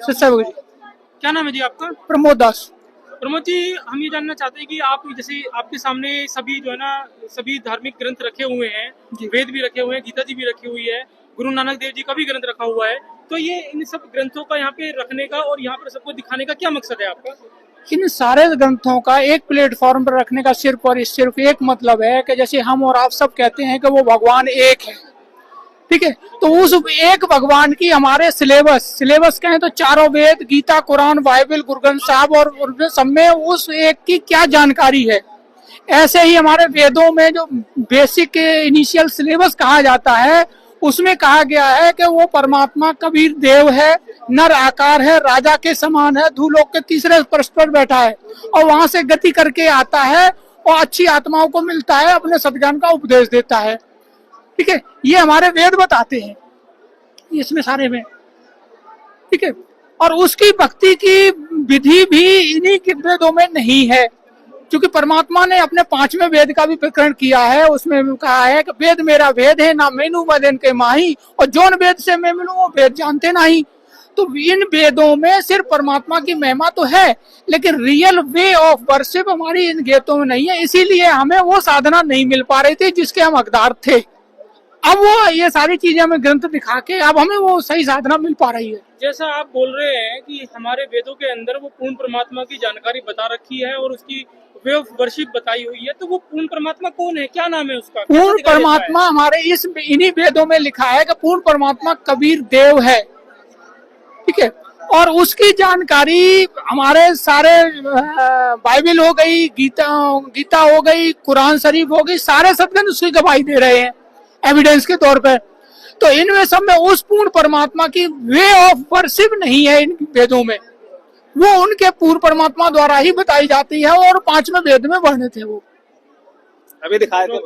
क्या नाम है जी आपका? प्रमोद दास। प्रमोद जी, हम ये जानना चाहते हैं कि आप जैसे आपके सामने सभी जो है ना सभी धार्मिक ग्रंथ रखे हुए हैं, वेद भी रखे हुए हैं, गीता जी भी रखी हुई है, गुरु नानक देव जी का भी ग्रंथ रखा हुआ है, तो ये इन सब ग्रंथों का यहाँ पे रखने का और यहाँ पर सबको दिखाने का क्या मकसद है आपका? इन सारे ग्रंथों का एक प्लेटफॉर्म पर रखने का सिर्फ और सिर्फ एक मतलब है कि जैसे हम और आप सब कहते हैं कि वो भगवान एक है, ठीक है, तो उस एक भगवान की हमारे सिलेबस कहें तो चारों वेद, गीता, कुरान, बाइबल, गुरु ग्रंथ साहब और उनमें सब में उस एक की क्या जानकारी है। ऐसे ही हमारे वेदों में जो बेसिक इनिशियल सिलेबस कहा जाता है उसमें कहा गया है कि वो परमात्मा कबीर देव है, नर आकार है, राजा के समान है, धूलोक के तीसरे स्पर्श पर बैठा है और वहां से गति करके आता है और अच्छी आत्माओं को मिलता है, अपने सद्ज्ञान का उपदेश देता है। ठीक है, ये हमारे वेद बताते हैं इसमें सारे में, ठीक है। और उसकी भक्ति की विधि भी इन्हीं के वेदों में नहीं है, क्योंकि परमात्मा ने अपने 5वें वेद का भी प्रकरण किया है, उसमें कहा है कि वेद मेरा वेद है, ना मैनू बदन के माही, और जोन वेद से मैं मिलूं वो वेद जानते नहीं। तो इन वेदों में सिर्फ परमात्मा की महिमा तो है, लेकिन रियल वे ऑफ वर्शिप हमारी इन गीतों में नहीं है, इसीलिए हमें वो साधना नहीं मिल पा रही थी जिसके हम हकदार थे। अब वो ये सारी चीजें हमें ग्रंथ दिखा के अब हमें वो सही साधना मिल पा रही है। जैसा आप बोल रहे हैं कि हमारे वेदों के अंदर वो पूर्ण परमात्मा की जानकारी बता रखी है और उसकी वे ऑफ वर्शिप बताई हुई है, तो वो पूर्ण परमात्मा कौन है, क्या नाम है उसका? पूर्ण परमात्मा हमारे इस इन्हीं वेदों में लिखा है कि पूर्ण परमात्मा कबीर देव है, ठीक है। और उसकी जानकारी हमारे सारे बाइबल हो गई, गीता हो गई, कुरान शरीफ हो गई, सारे सदग्रंथ उसकी गवाही दे रहे हैं एविडेंस के तौर पर। तो इनमें सब में उस पूर्ण परमात्मा की वे ऑफ वर्शिप नहीं है इन वेदों में, वो उनके पूर्ण परमात्मा द्वारा ही बताई जाती है और 5वें वेद में वर्णित है वो। अभी दिखाए थे।